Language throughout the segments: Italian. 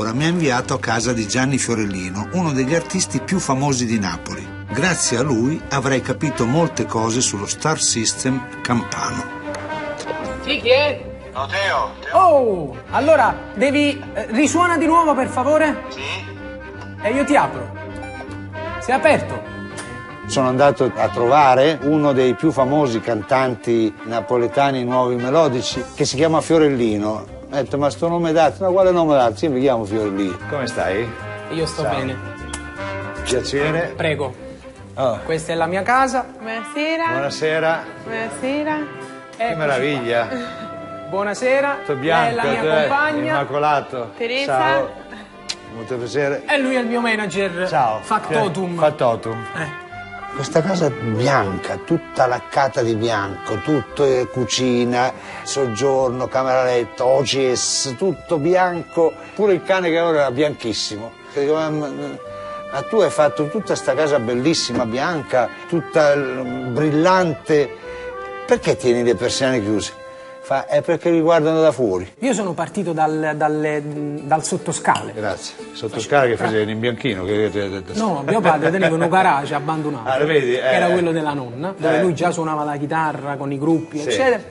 Ora mi ha inviato a casa di Gianni Fiorellino, uno degli artisti più famosi di Napoli. Grazie a lui avrei capito molte cose sullo Star System campano. Sì, chi è? No, Teo. Oh, allora devi... risuona di nuovo, per favore? Sì? E io ti apro. Sei aperto? Sono andato a trovare uno dei più famosi cantanti napoletani nuovi melodici che si chiama Fiorellino. Ho detto, ma sto nome dato? Ma quale nome dato? Io mi chiamo Fiorellino. Come stai? Io sto bene. Piacere. Prego. Oh. Questa è la mia casa. Buonasera. Buonasera. Buonasera. Che meraviglia. Buonasera. Tutto bianco, Lei è la mia compagna. immacolato. Teresa. Ciao. Molto piacere. E lui è il mio manager. Ciao. Factotum. Fattotum. Questa casa bianca, tutta laccata di bianco, tutto cucina, soggiorno, camera letto, OCS, tutto bianco. Pure il cane che ora era bianchissimo. Dico, ma tu hai fatto tutta sta casa bellissima, bianca, tutta brillante, perché tieni le persiane chiuse? Fa, è perché li guardano da fuori. Io sono partito dal sottoscale. Grazie. Sottoscala che facevi in bianchino? No, mio padre teneva un garage abbandonato, Ah, vedi? che era quello della nonna, dove lui già suonava la chitarra con i gruppi, Sì. eccetera.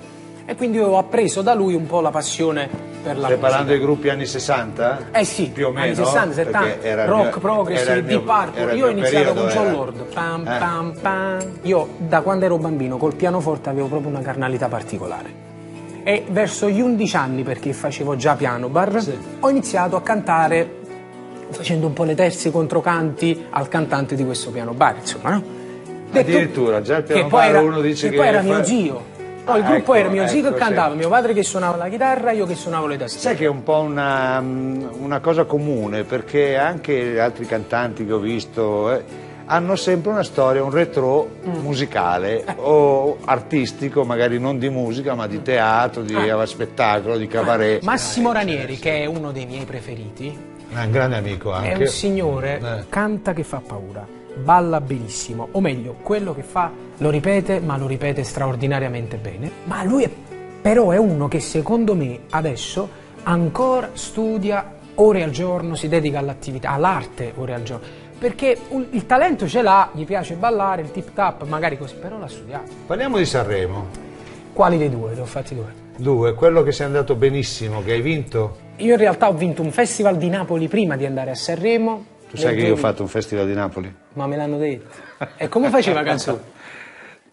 E quindi io ho appreso da lui un po' la passione per la Stai musica. parlando dei gruppi anni 60? Eh sì, più o meno. anni 60, 70, Perché era il rock, mio- progressive, era il mio- Deep Purple. era il Io ho mio iniziato periodo, con John era. Lord. Pam, pam, pam. Io da quando ero bambino col pianoforte avevo proprio una carnalità particolare. E verso gli 11 anni, perché facevo già piano bar, ho iniziato a cantare facendo un po' le terze controcanti al cantante di questo piano bar, insomma, no? Addirittura, già il piano che poi bar era, uno dice che che poi era fa- mio zio. No, il Ah, gruppo ecco, era mio zio che ecco, cantava, sì. mio padre che suonava la chitarra, io che suonavo le tastiere. Sai che è un po' una cosa comune, perché anche gli altri cantanti che ho visto hanno sempre una storia, un retro musicale o artistico, magari non di musica, ma di teatro, di spettacolo, di cabaret. Massimo Ranieri, che è uno dei miei preferiti, È un grande amico anche. è un signore, canta che fa paura, balla benissimo, o meglio, quello che fa lo ripete, ma lo ripete straordinariamente bene. Ma lui però è uno che secondo me adesso ancora studia ore al giorno, si dedica all'attività, all'arte ore al giorno. Perché il talento ce l'ha, gli piace ballare, il tip tap, magari così, però l'ha studiato. Parliamo di Sanremo. Quali dei due? Ne ho fatti due. Due, quello che sei andato benissimo, che hai vinto. Io in realtà ho vinto un festival di Napoli prima di andare a Sanremo. Tu sai che io ho fatto un festival di Napoli? Ma me l'hanno detto. E come faceva la canzone?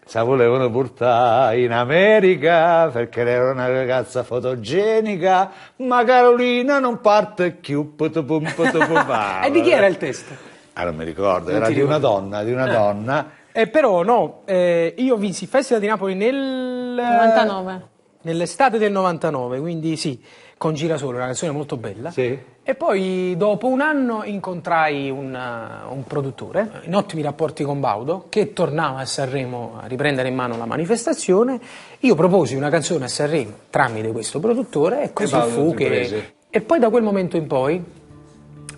Se volevano portare in America perché era una ragazza fotogenica, ma Carolina non parte più. E di chi era il testo? Non mi ricordo, Non era ti di una ricordi? donna, di una donna. Però no, io vinsi il Festival di Napoli 99. nell'estate del 99, quindi sì, con Girasole, una canzone molto bella. Sì. E poi dopo un anno incontrai un produttore, in ottimi rapporti con Baudo, che tornava a Sanremo a riprendere in mano la manifestazione. Io proposi una canzone a Sanremo tramite questo produttore e così Baudo fu ti prese. E poi da quel momento in poi,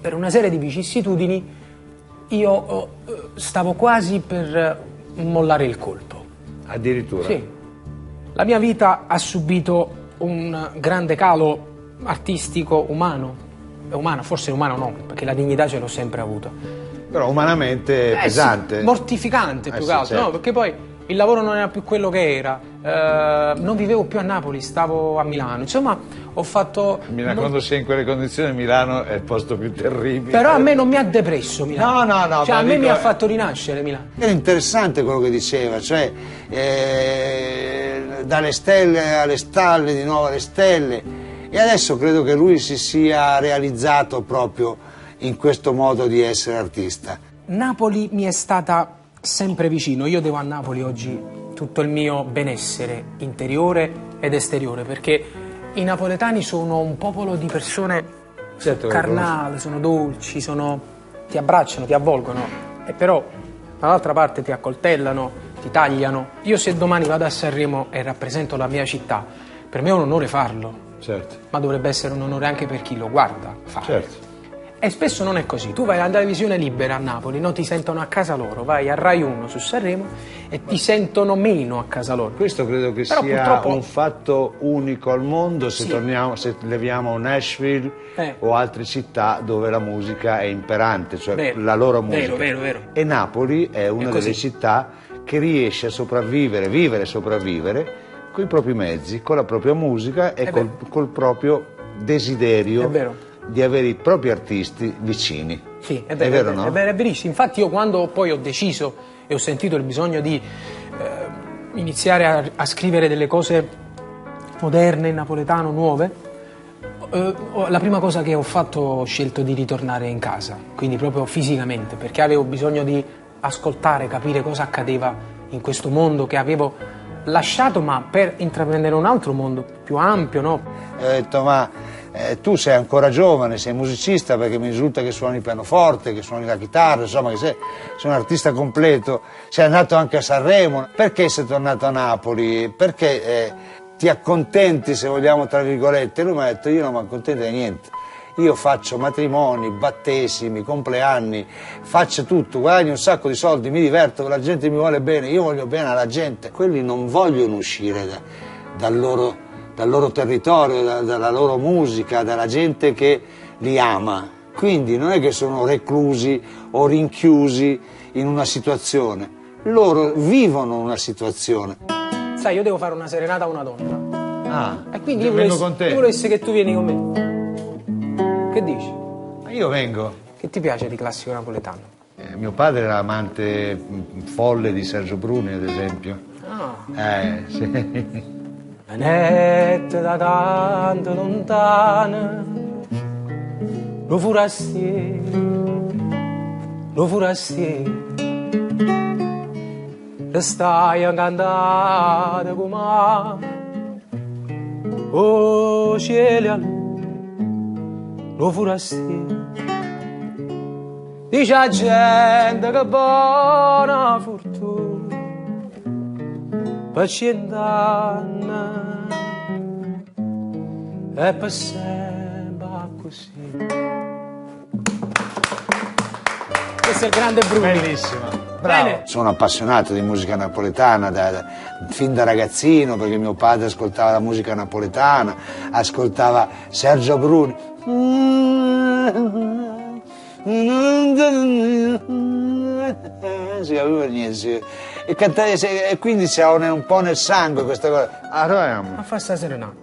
per una serie di vicissitudini, io stavo quasi per mollare il colpo. Addirittura. Sì. La mia vita ha subito un grande calo artistico, umano, forse umano no, perché la dignità ce l'ho sempre avuta. Però umanamente pesante. Sì, mortificante più sì, che altro, certo. no? Perché poi il lavoro non era più quello che era, non vivevo più a Napoli, stavo a Milano, insomma ho fatto... Quando sei in quelle condizioni Milano è il posto più terribile. Però a me non mi ha depresso Milano. No, Cioè ma a me dico, mi ha fatto rinascere Milano. Era interessante quello che diceva, cioè dalle stelle alle stalle, di nuovo alle stelle, e adesso credo che lui si sia realizzato proprio in questo modo di essere artista. Napoli mi è stata sempre vicino, io devo a Napoli oggi tutto il mio benessere interiore ed esteriore, perché i napoletani sono un popolo di persone Certo che carnali, sono dolci, ti abbracciano, ti avvolgono, e però dall'altra parte ti accoltellano, ti tagliano. Io se domani vado a Sanremo e rappresento la mia città, per me è un onore farlo, Certo. ma dovrebbe essere un onore anche per chi lo guarda fare. Certo. E spesso non è così. Tu vai alla televisione libera a Napoli, no? Ti sentono a casa loro, vai a Rai 1 su Sanremo e ti sentono meno a casa loro. Questo credo che Però sia purtroppo... un fatto unico al mondo se, Sì. se leviamo Nashville o altre città dove la musica è imperante, cioè Vero. la loro musica. Vero. E Napoli è una così. delle città che riesce a sopravvivere, vivere e sopravvivere con i propri mezzi, con la propria musica e col proprio desiderio È vero. di avere i propri artisti vicini. Sì, è vero, no? È verissimo. Infatti io quando poi ho deciso e ho sentito il bisogno di iniziare a scrivere delle cose moderne, in napoletano, nuove, la prima cosa che ho fatto, ho scelto di ritornare in casa, quindi proprio fisicamente, perché avevo bisogno di ascoltare, capire cosa accadeva in questo mondo che avevo lasciato, ma per intraprendere un altro mondo più ampio, no? Ho detto, ma tu sei ancora giovane, sei musicista, perché mi risulta che suoni il pianoforte, che suoni la chitarra, insomma che sei un artista completo, sei andato anche a Sanremo, perché sei tornato a Napoli? Perché ti accontenti, se vogliamo, tra virgolette? E lui mi ha detto, io non mi accontento di niente. Io faccio matrimoni, battesimi, compleanni, faccio tutto, guadagno un sacco di soldi, mi diverto, la gente mi vuole bene, io voglio bene alla gente. Quelli non vogliono uscire dal loro territorio, dalla loro musica, dalla gente che li ama. Quindi non è che sono reclusi o rinchiusi in una situazione, loro vivono una situazione. Sai, io devo fare una serenata a una donna. Ah, E quindi io vengo con te. io volessi che tu vieni con me. Che dici? Io vengo. Che ti piace di classico napoletano? Mio padre era amante folle di Sergio Bruni, ad esempio. Sì. Venette da tanto lontana, lo forastiero, restai incantata come oh cielo. Lo forastiero dice a gente che buona fortuna per 100 anni e per sempre così. Questo è il grande Bruni. Bellissima. Bene. Sono appassionato di musica napoletana fin da ragazzino, perché mio padre ascoltava la musica napoletana, ascoltava Sergio Bruni. Si capiva niente. E cantare, e quindi c'è un po' nel sangue questa cosa. Andiamo. Ma fa sta serenata.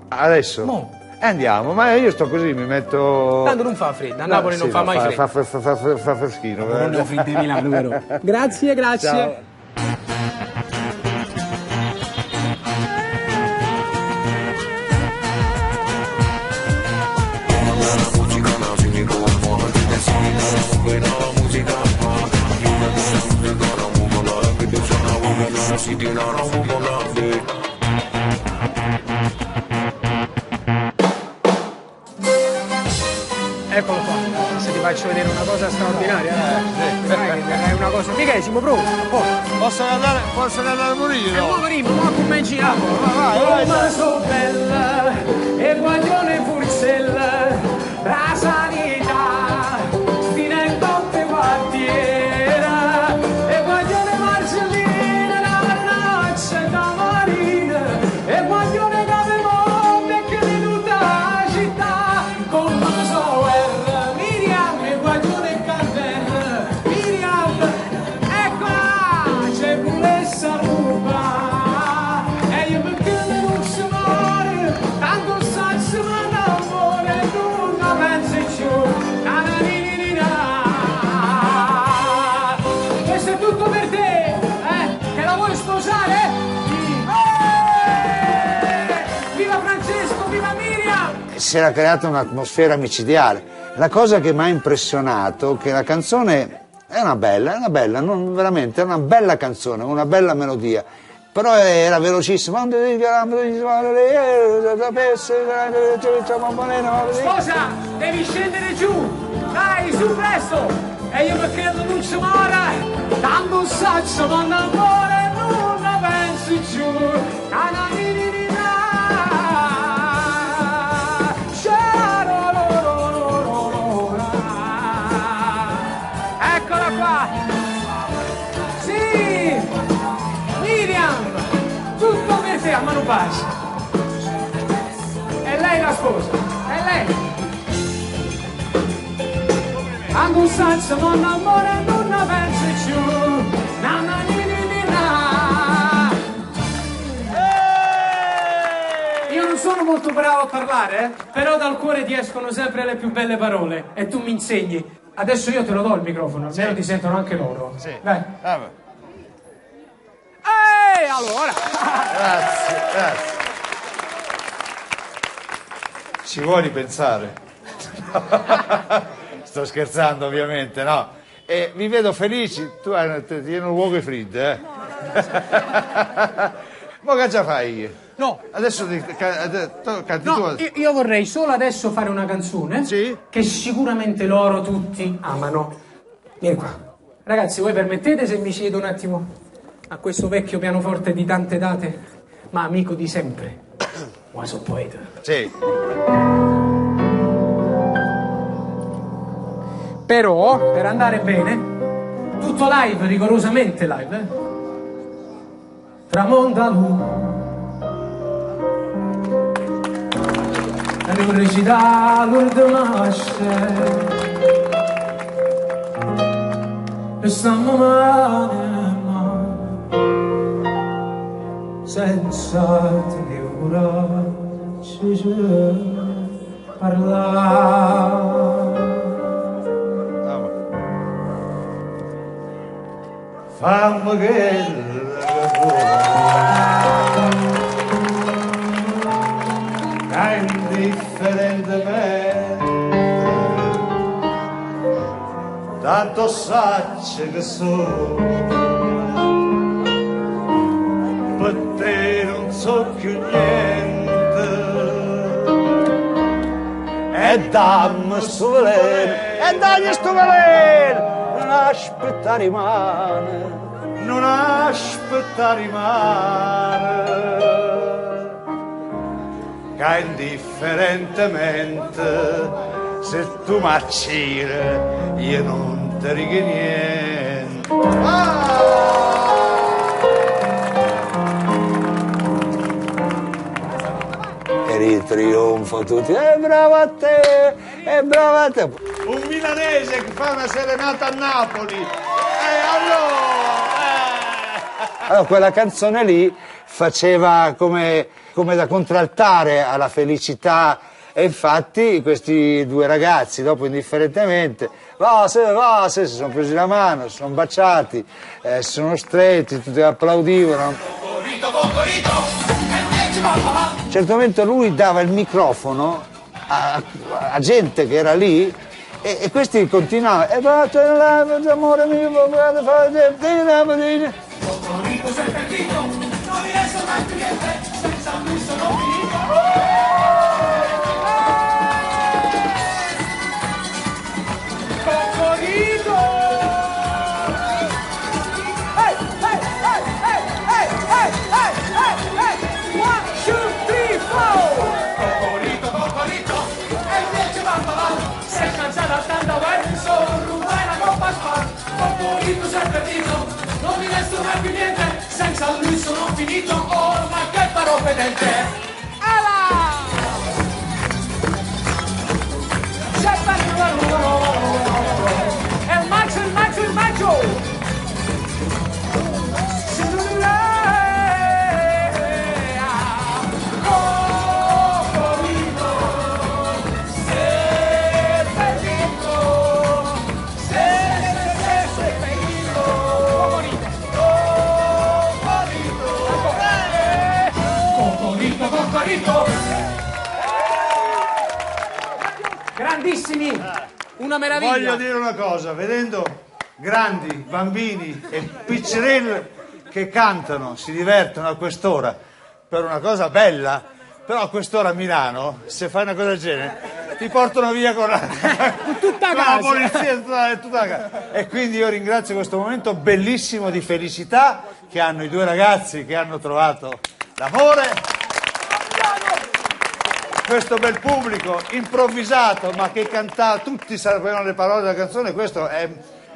Adesso? Mo. Andiamo, ma io sto così, mi metto... Tanto non fa freddo, a Napoli non fa mai freddo. Fa freschino. Non ne ho freddo di Milano, vero? Grazie. Ciao. Eccolo qua, se ti faccio vedere una cosa straordinaria. È una cosa fighissima, pronto? Posso andare pure io? Ma cominci a vai. Ma so bella, e guaglione furzella, la sanità, fino in notte quartiera, e guaglione marcellina, la noccia da marina, e guaglione capemonte che di tutta la città, con la soer, Miriam, e guaglione Carver, Miriam, eccola, c'è pure essa ruba, e io perché non si muore, tanto saccio ma l'amore, tu non pensi più, questo è tutto per te, che la vuoi sposare? Viva Francesco, viva Miriam! Si era creata un'atmosfera micidiale. La cosa che mi ha impressionato è che la canzone è una bella, non veramente, è una bella canzone, una bella melodia, però era velocissima. Sposa, devi scendere giù, dai, su presto! E io perché non ci muore, tanto saccio, ma l'amore non la pensi più. pace. E lei la sposa, è lei. Quando un senso non amore non ne pensi più. Na na ni ni ni na. Io non sono molto bravo a parlare, però dal cuore ti escono sempre le più belle parole e tu mi insegni. Adesso io te lo do il microfono, almeno ti sentono anche loro. Sì. Dai. Vabbè. Allora. Grazie. Ci vuoi ripensare? Sto scherzando ovviamente, no? E vi vedo felici, tu tieni un luogo freddo, Ma che già fai? No. Adesso canti No, tu. io vorrei solo adesso fare una canzone Sì? che sicuramente loro tutti amano. Vieni qua. Ragazzi, voi permettete se mi siedo un attimo a questo vecchio pianoforte di tante date, ma amico di sempre? Ma sono poeta. Sì. Però, per andare bene, tutto live, rigorosamente live, tramonta lui. La recita l'ultima nasce e stiamo male, senza ti curarci parlare. Fammi che indifferentemente tanto sacce che so per te non so più niente e dammi sto veleno e dagli sto veleno non aspetta rimane non aspetta rimane che indifferentemente se tu m'acciri io non ti righi niente. Per il trionfo tutti, e bravo a te, e bravo a te. Un milanese che fa una serenata a Napoli. Allora, quella canzone lì faceva come da contraltare alla felicità e infatti questi due ragazzi dopo indifferentemente si sono presi la mano, si sono baciati, si sono stretti, tutti applaudivano. A un certo momento lui dava il microfono a gente che era lì e questi continuavano e amore mio Cocorito sei perdito, non riesco mai più niente, senza lui sono finito. Cocorito! Hey, hey, hey, hey, hey, hey, hey, hey, hey! 1, 2, 3, 4! Cocorito, e invece bambala, sei cansata tanta guerra, solo rubai la coppa spar. Cocorito sei perdito. Non mi resto mai più niente, senza lui sono finito, oh ma che farò fedente! Ala! C'è è il maggio, il maggio, il maggio! Grandissimi, una meraviglia. Voglio dire una cosa, vedendo grandi bambini e piccirelli che cantano, si divertono a quest'ora per una cosa bella, però a quest'ora a Milano, se fai una cosa del genere, ti portano via con la polizia e tutta la casa. E quindi io ringrazio questo momento bellissimo di felicità che hanno i due ragazzi che hanno trovato l'amore. Questo bel pubblico improvvisato ma che cantava, tutti sapevano le parole della canzone, questo è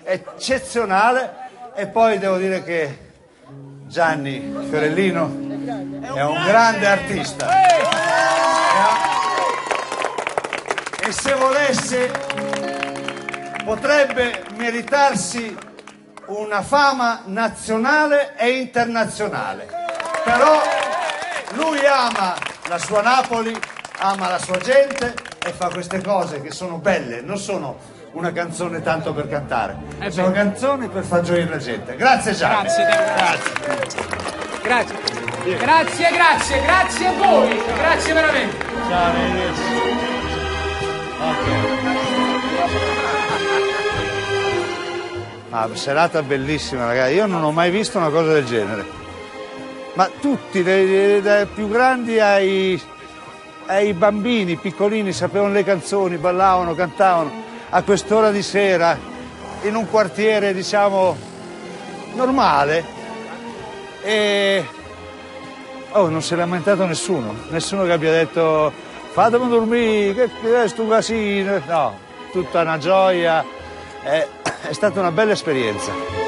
eccezionale. E poi devo dire che Gianni Fiorellino è un grande artista. E se volesse potrebbe meritarsi una fama nazionale e internazionale, però lui ama la sua Napoli, ama la sua gente e fa queste cose che sono belle, non sono una canzone tanto per cantare, sono canzoni per far gioire la gente. Grazie Gianni. Grazie a voi, grazie veramente. Ciao, arrivederci. Serata bellissima, ragazzi. Io non ho mai visto una cosa del genere. Ma tutti, dai più grandi ai bambini piccolini, sapevano le canzoni, ballavano, cantavano a quest'ora di sera in un quartiere, diciamo, normale. E non si è lamentato nessuno che abbia detto fatemi dormire, che è sto casino. No, tutta una gioia. È stata una bella esperienza.